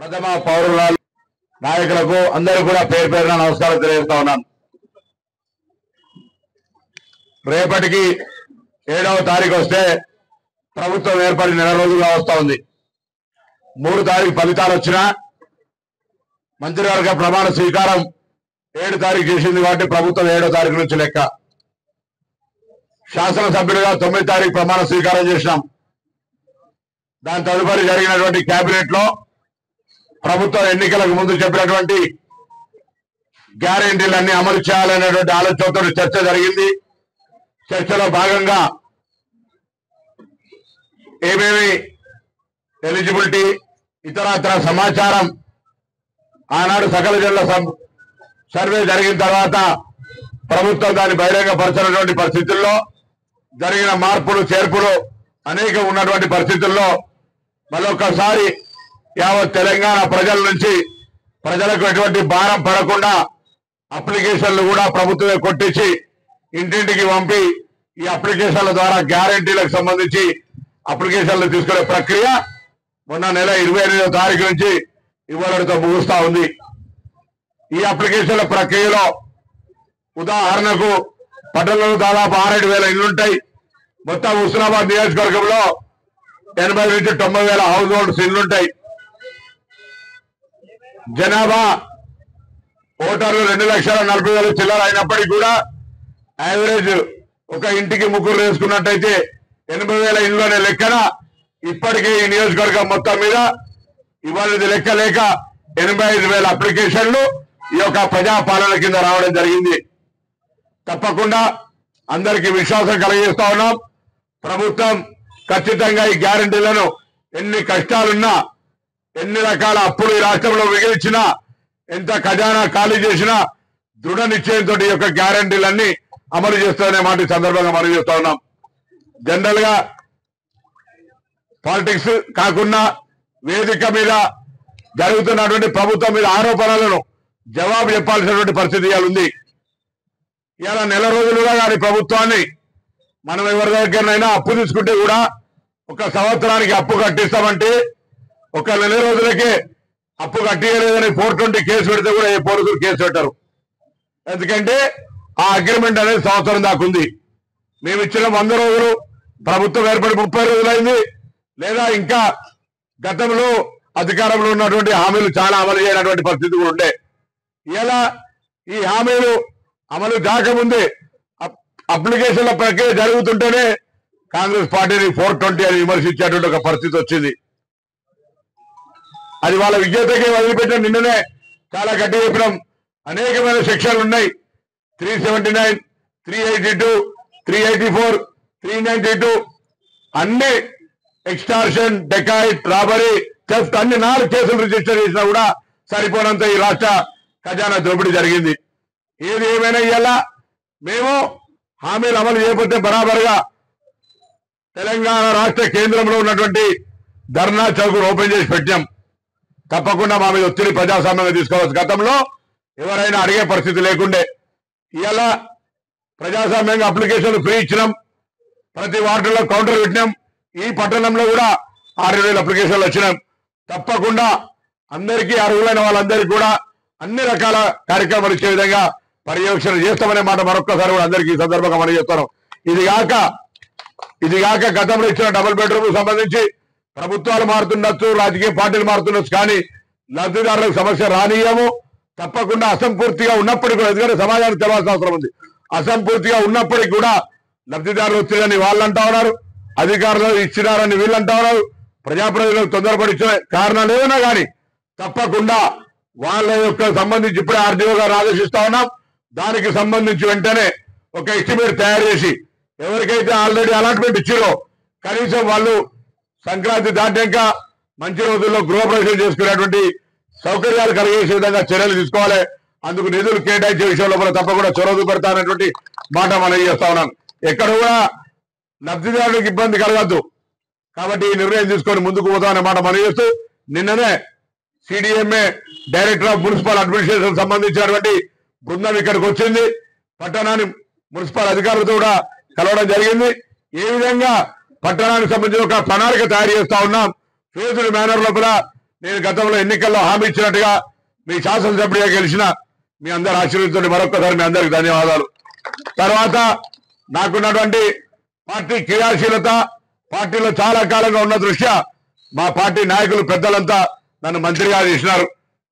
ప్రథమ పౌరుల నాయకులకు అందరూ కూడా పేరు పేరున నమస్కారం తెలియజేస్తా ఉన్నాను. రేపటికి 7వ తారీఖు వస్తే ప్రభుత్వం ఏర్పడి నెల రోజులుగా వస్తా ఉంది. 3 తారీఖు ఫలితాలు వచ్చినా మంత్రివర్గ ప్రమాణ స్వీకారం 7 తారీఖు చేసింది కాబట్టి ప్రభుత్వం 7వ తారీఖు నుంచి లెక్క. శాసనసభ్యులుగా 9 తారీఖు ప్రమాణ స్వీకారం చేసినాం. దాని తదుపరి జరిగినటువంటి కేబినెట్ లో ప్రభుత్వం ఎన్నికలకు ముందు చెప్పినటువంటి గ్యారెంటీలన్నీ అమలు చేయాలనేటువంటి ఆలోచనతో చర్చ జరిగింది. చర్చలో భాగంగా ఏమేమి ఎలిజిబిలిటీ ఇతరత్ర సమాచారం ఆనాడు సకల జనుల సర్వే జరిగిన తర్వాత ప్రభుత్వం దాన్ని బహిరంగపరచినటువంటి పరిస్థితుల్లో జరిగిన మార్పులు చేర్పులు అనేక ఉన్నటువంటి పరిస్థితుల్లో మరొకసారి యావత్ తెలంగాణ ప్రజల నుంచి ప్రజలకు ఎటువంటి భారం పడకుండా అప్లికేషన్లు కూడా ప్రభుత్వమే కొట్టించి ఇంటింటికి పంపి ఈ అప్లికేషన్ల ద్వారా గ్యారెంటీలకు సంబంధించి అప్లికేషన్లు తీసుకునే ప్రక్రియ మొన్న నెల 28వ తారీఖు నుంచి ఇవ్వడంతో ముగుస్తా ఉంది. ఈ అప్లికేషన్ల ప్రక్రియలో ఉదాహరణకు పట్టణంలో దాదాపు 6,000 ఇళ్లుంటాయి. మొత్తం హుస్నాబాద్ నియోజకవర్గంలో 80 నుంచి 90,000 హౌస్ హోల్డ్స్ ఇళ్లుంటాయి. జనాభా ఓటర్లు 2,40,000 చిల్లర అయినప్పటికీ కూడా యావరేజ్ ఒక ఇంటికి ముగ్గురు వేసుకున్నట్టయితే 80,000 ఇళ్లనే లెక్కన ఇప్పటికీ ఈ నియోజకవర్గం మొత్తం మీద ఇవాళ లెక్క లేక 85,000 అప్లికేషన్లు ఈ యొక్క ప్రజాపాలన కింద రావడం జరిగింది. తప్పకుండా అందరికీ విశ్వాసం కలిగిస్తా ఉన్నాం. ప్రభుత్వం ఖచ్చితంగా ఈ గ్యారెంటీలను ఎన్ని కష్టాలున్నా ఎన్ని రకాల అప్పులు ఈ రాష్ట్రంలో మిగిల్చినా ఎంత ఖజానా ఖాళీ చేసినా దృఢ నిశ్చయంతో ఈ యొక్క గ్యారెంటీలన్నీ అమలు చేస్తామనే మాట సందర్భంగా మనం చేస్తా ఉన్నాం. జనరల్ గా పాలిటిక్స్ కాకుండా వేదిక మీద జరుగుతున్నటువంటి ప్రభుత్వం మీద ఆరోపణలను జవాబు చెప్పాల్సినటువంటి పరిస్థితి ఉంది. ఇలా నెల రోజులుగా కానీ ప్రభుత్వాన్ని మనం ఎవరి దగ్గరనైనా అప్పు తీసుకుంటే కూడా 1 సంవత్సరానికి అప్పు కట్టిస్తామంటే 1 నెల రోజులకే అప్పు కట్టియలేదని 420 కేసు పెడితే కూడా ఏ పోలీసులు కేసు పెట్టరు. ఎందుకంటే ఆ అగ్రిమెంట్ అనేది సంవత్సరం దాకా ఉంది. మేము ఇచ్చిన 100 రోజులు ప్రభుత్వం ఏర్పడి 30 రోజులైంది. లేదా ఇంకా గతంలో అధికారంలో ఉన్నటువంటి హామీలు చాలా అమలు చేయనటువంటి పరిస్థితి కూడా ఉండే. ఇలా ఈ హామీలు అమలు కాకముందే అప్లికేషన్ల ప్రక్రియ జరుగుతుంటేనే కాంగ్రెస్ పార్టీని 420 అని విమర్శించేటువంటి ఒక పరిస్థితి వచ్చింది. అది వాళ్ళ విజ్ఞతకి వదిలిపెట్టిన నిన్ననే చాలా గట్టి చెప్పినాం. అనేకమైన సెక్షన్లు ఉన్నాయి. 379, 382, 384, 392 అన్ని ఎక్స్టార్షన్, డెకాయిట్, రాబరీ, థెఫ్ట్ అన్ని 4 కేసులు రిజిస్టర్ చేసినా కూడా సరిపోనంత ఈ రాష్ట్ర ఖజానా దోపిడీ జరిగింది. ఏది ఏమైనా ఇయ్యాలా మేము హామీలు అమలు చేయకపోతే బరాబరుగా తెలంగాణ రాష్ట్ర కేంద్రంలో ఉన్నటువంటి ధర్నా చౌక్ ఓపెన్ చేసి పెట్టాం. తప్పకుండా మా మీద ఒత్తిడి ప్రజాస్వామ్యంగా తీసుకోవచ్చు. గతంలో ఎవరైనా అడిగే పరిస్థితి లేకుండే. ఇలా ప్రజాస్వామ్యంగా అప్లికేషన్లు ఫ్రీ ఇచ్చినాం. ప్రతి వార్డులో కౌంటర్ పెట్టినాం. ఈ పట్టణంలో కూడా 6,000 అప్లికేషన్లు వచ్చినాం. తప్పకుండా అందరికీ అర్హులైన వాళ్ళందరికీ కూడా అన్ని రకాల కార్యక్రమాలు ఇచ్చే విధంగా పర్యవేక్షణ చేస్తామనే మాట మరొక్కసారి కూడా అందరికీ ఈ సందర్భంగా మనం చేస్తున్నాం. ఇది కాక గతంలో ఇచ్చిన డబుల్ బెడ్రూమ్ సంబంధించి ప్రభుత్వాలు మారుతుండొచ్చు, రాజకీయ పార్టీలు మారుతుండొచ్చు, కానీ లబ్ధిదారులకు సమస్య రానియము. తప్పకుండా అసంపూర్తిగా ఉన్నప్పటికీ కూడా, ఎందుకంటే సమాజానికి తెలవాల్సిన అవసరం ఉంది. అసంపూర్తిగా ఉన్నప్పటికీ కూడా లబ్ధిదారులు వచ్చిందని వాళ్ళు అంటా ఉన్నారు, అధికారులు ఇచ్చినారని వీళ్ళు అంటా ఉన్నారు. ప్రజాప్రతినిధులకు తొందరపడి ఇచ్చిన కారణాలు ఏమైనా కానీ తప్పకుండా వాళ్ళ యొక్క సంబంధించి ఇప్పుడే ఆర్డీఓ గారు ఆదేశిస్తా ఉన్నాం. దానికి సంబంధించి వెంటనే ఒక ఎస్టిమేట్ తయారు చేసి ఎవరికైతే ఆల్రెడీ అలాట్మెంట్ ఇచ్చిరో కనీసం వాళ్ళు సంక్రాంతి దాటాక మంచి రోజుల్లో గృహప్రవేశం చేసుకునేటువంటి సౌకర్యాలు కలిగేసే విధంగా చర్యలు తీసుకోవాలి. అందుకు నిధులు కేటాయించే విషయంలో కూడా తప్పకుండా చొరవ చూపెడతానటువంటి మాట మనం చేస్తా ఉన్నాం. ఎక్కడ కూడా లబ్ధిదారులకు ఇబ్బంది కలగద్దు కాబట్టి ఈ నిర్ణయం తీసుకొని ముందుకు పోతామనే మాట మనం చేస్తూ, నిన్ననే CDMA director of municipal administration సంబంధించినటువంటి బృందం ఇక్కడికి వచ్చింది. పట్టణాన్ని మున్సిపల్ అధికారులతో కూడా కలవడం జరిగింది. ఏ విధంగా పట్టణానికి సంబంధించిన ఒక ప్రణాళిక తయారు చేస్తా ఉన్నాం. ఫేజ్డ్ మేనర్ లోపల నేను గతంలో ఎన్నికల్లో హామీ ఇచ్చినట్టుగా మీ శాసనసభ్యుడిగా గెలిచిన మీ అందరి ఆశీర్వదించండి. మరొకసారి మీ అందరికి ధన్యవాదాలు. తర్వాత నాకున్నటువంటి పార్టీ క్రియాశీలత, పార్టీలో చాలా కాలంగా ఉన్న దృష్ట్యా మా పార్టీ నాయకులు పెద్దలంతా నన్ను మంత్రిగా చేసినారు.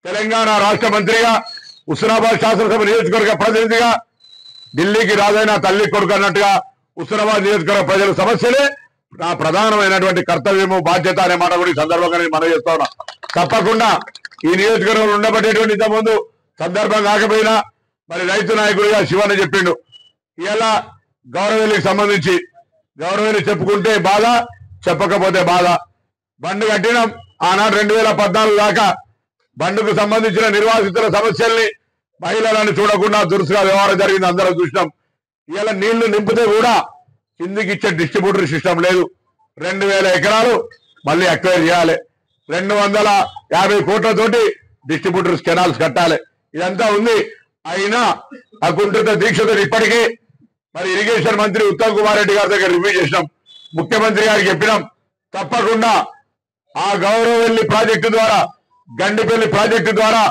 తెలంగాణ రాష్ట్ర మంత్రిగా, హుస్నాబాద్ శాసనసభ నియోజకవర్గ ప్రతినిధిగా, ఢిల్లీకి రాజైన తల్లి కొడుకు అన్నట్టుగా హుస్నాబాద్ నియోజకవర్గ ప్రజల సమస్యలే నా ప్రధానమైనటువంటి కర్తవ్యము, బాధ్యత అనే మాట కూడా ఈ సందర్భంగా నేను మనవి చేస్తా ఉన్నా. తప్పకుండా ఈ నియోజకవర్గంలో ఉండబడేటువంటి ఇంతకుముందు సందర్భం కాకపోయినా మరి రైతు నాయకుడిగా శివన్న చెప్పిండు. ఇలా గౌరవెల్లికి సంబంధించి గౌరవెల్లి చెప్పుకుంటే బాధ, చెప్పకపోతే బాధ. బండు కట్టినాం ఆనాడు 2014 దాకా. బండుకు సంబంధించిన నిర్వాసితుల సమస్యల్ని, మహిళలను చూడకుండా దురుసుగా వ్యవహారం జరిగింది, అందరూ చూసినాం. ఇలా నీళ్లు నింపితే కూడా కిందికి ఇచ్చే డిస్ట్రిబ్యూటర్ సిస్టమ్ లేదు. 2000 ఎకరాలు మళ్ళీ అక్వైర్ చేయాలి. 250 కోట్లతోటి డిస్ట్రిబ్యూటర్స్ కెనాల్స్ కట్టాలి. ఇదంతా ఉంది. అయినా అకుంఠిత దీక్షతో ఇప్పటికీ మరి ఇరిగేషన్ మంత్రి ఉత్తమ్ కుమార్ రెడ్డి గారి దగ్గర రివ్యూ చేసినాం. ముఖ్యమంత్రి గారికి చెప్పినాం, తప్పకుండా ఆ గౌరవెల్లి ప్రాజెక్టు ద్వారా, గండిపల్లి ప్రాజెక్టు ద్వారా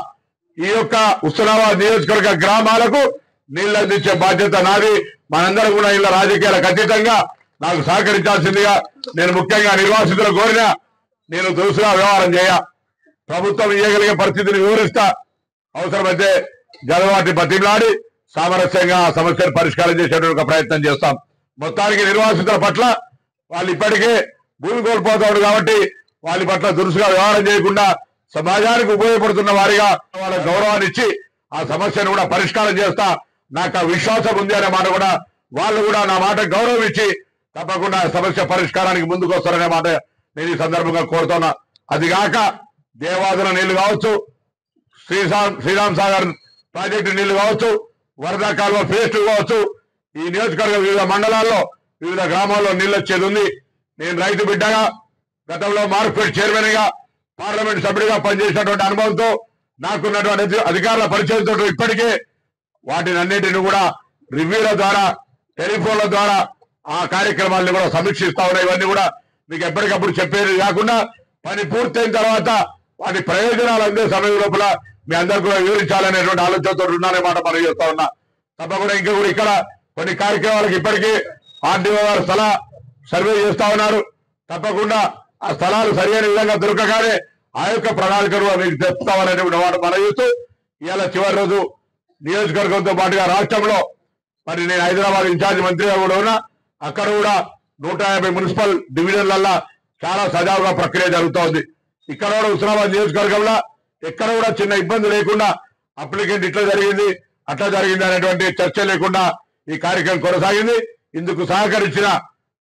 ఈ యొక్క హుస్నాబాద్ నియోజకవర్గ గ్రామాలకు నీళ్లు అందించే బాధ్యత నాది. మనందరం కూడా ఇలా రాజకీయాలకు అతీతంగా నాకు సహకరించాల్సిందిగా నేను ముఖ్యంగా నిర్వాసితులు కోరిన నేను దురుసుగా వ్యవహారం చేయ, ప్రభుత్వం ఇవ్వగలిగే పరిస్థితిని వివరిస్తా, అవసరమైతే జలవాటి బతిమలాడి సామరస్యంగా సమస్యను పరిష్కారం చేసేటువంటి ప్రయత్నం చేస్తాం. మొత్తానికి నిర్వాసితుల పట్ల వాళ్ళు ఇప్పటికే భూమి కోల్పోతాడు కాబట్టి వాళ్ళ పట్ల దురుసుగా వ్యవహారం చేయకుండా సమాజానికి ఉపయోగపడుతున్న వారిగా వాళ్ళ గౌరవాన్ని ఇచ్చి ఆ సమస్యను కూడా పరిష్కారం చేస్తా. నాకు ఆ విశ్వాసం ఉంది అనే మాట కూడా వాళ్ళు కూడా నా మాట గౌరవం ఇచ్చి తప్పకుండా సమస్య పరిష్కారానికి ముందుకు వస్తారనే మాట నేను ఈ సందర్భంగా కోరుతున్నా. అదిగాక దేవాదుల నీళ్లు కావచ్చు, శ్రీరామ్ సాగర్ ప్రాజెక్టు నీళ్లు కావచ్చు, వరద కాలువ ఫేజ్ 2 కావచ్చు, ఈ నియోజకవర్గ వివిధ మండలాల్లో వివిధ గ్రామాల్లో నీళ్ళు వచ్చేది ఉంది. నేను రైతు బిడ్డగా, గతంలో మార్కెట్ చైర్మన్ గా, పార్లమెంట్ సభ్యుడిగా పనిచేసినటువంటి అనుభవంతో, నాకున్నటువంటి అధికారుల పరిచయంతో ఇప్పటికే వాటిని అన్నింటినీ కూడా రివ్యూల ద్వారా, టెలిఫోన్ల ద్వారా ఆ కార్యక్రమాలను కూడా సమీక్షిస్తా ఉన్నాయి. ఇవన్నీ కూడా మీకు ఎప్పటికప్పుడు చెప్పేది కాకుండా పని పూర్తయిన తర్వాత వాటి ప్రయోజనాలు అందే సమయం లోపల మీ అందరు కూడా వివరించాలనేటువంటి ఆలోచనతో ఉన్నానే మాట మనం చేస్తా ఉన్నా. తప్పకుండా ఇంకా కూడా ఇక్కడ కొన్ని కార్యక్రమాలకు ఇప్పటికీ ఆర్డీఓ గారు స్థల సర్వే చేస్తా ఉన్నారు. తప్పకుండా ఆ స్థలాలు సరైన విధంగా దొరకగానే ఆ యొక్క ప్రణాళికను మీకు తెస్తామనేటువంటి మాట మనం చేస్తూ ఇవాళ చివరి రోజు నియోజకవర్గంతో పాటుగా రాష్ట్రంలో మరి నేను హైదరాబాద్ ఇన్ఛార్జ్ మంత్రిగా కూడా ఉన్నా. అక్కడ కూడా 150 మున్సిపల్ డివిజన్లల్లో చాలా సజావుగా ప్రక్రియ జరుగుతూ ఉంది. ఇక్కడ కూడా హుస్నాబాద్ నియోజకవర్గంలో ఎక్కడ కూడా చిన్న ఇబ్బంది లేకుండా అప్లికెంట్ ఇట్లా జరిగింది అట్లా జరిగింది అనేటువంటి చర్చ లేకుండా ఈ కార్యక్రమం కొనసాగింది. ఇందుకు సహకరించిన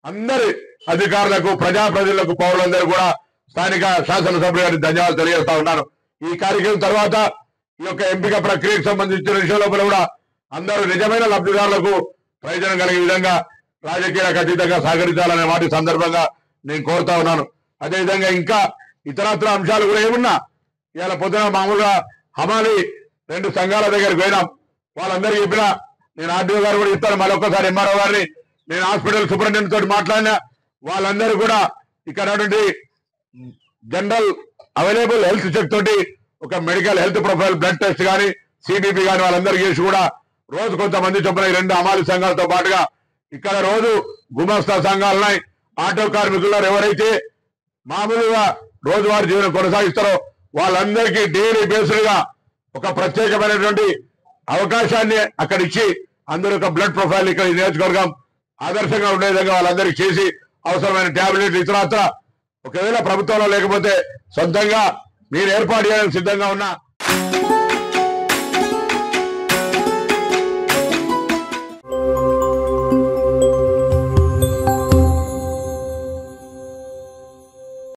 అందరి అధికారులకు, ప్రజాప్రతినిధులకు, పౌరులందరూ కూడా స్థానిక శాసనసభ్యులు గారికి ధన్యవాదాలు తెలియజేస్తా ఉన్నాను. ఈ కార్యక్రమం తర్వాత ఈ యొక్క ఎంపిక ప్రక్రియకు సంబంధించిన విషయం లోపల కూడా అందరూ నిజమైన లబ్ధిదారులకు ప్రయోజనం కలిగే విధంగా రాజకీయాలకు అతీతంగా సహకరించాలనే మాట సందర్భంగా నేను కోరుతా ఉన్నాను. అదేవిధంగా ఇంకా ఇతరత్ర అంశాలు కూడా ఏమున్నా ఇవాళ పొద్దున మామూలుగా హమాలి 2 సంఘాల దగ్గరికి పోయినాం. వాళ్ళందరికీ చెప్పినా, నేను ఆర్డీఓ గారు కూడా చెప్తాను, మరొకసారి ఎంఆర్ఓ గారిని, నేను హాస్పిటల్ సూపరింటెండెంట్ తోటి మాట్లాడినా. వాళ్ళందరూ కూడా ఇక్కడ జనరల్ అవైలబుల్ హెల్త్ చెక్ తోటి ఒక medical health profile, blood test కానీ, సిబిపి కానీ వాళ్ళందరూ చేసి కూడా రోజు కొంతమంది చొప్పున 2 హమాలి సంఘాలతో పాటుగా ఇక్కడ రోజు గుమస్తా సంఘాలున్నాయి. ఆటో కార్మికులు ఎవరైతే మామూలుగా రోజువారీ జీవనం కొనసాగిస్తారో వాళ్ళందరికీ డైలీ బేస్డ్ గా ఒక ప్రత్యేకమైనటువంటి అవకాశాన్ని అక్కడ ఇచ్చి అందరూ ఒక బ్లడ్ ప్రొఫైల్ ఇక్కడ ఈ నియోజకవర్గం ఆదర్శంగా ఉండే విధంగా వాళ్ళందరికీ చేసి అవసరమైన ట్యాబ్లెట్లు ఇతరత్ర ఒకవేళ ప్రభుత్వంలో లేకపోతే సొంతంగా మీరు ఏర్పాటు చేయడానికి సిద్ధంగా ఉన్నా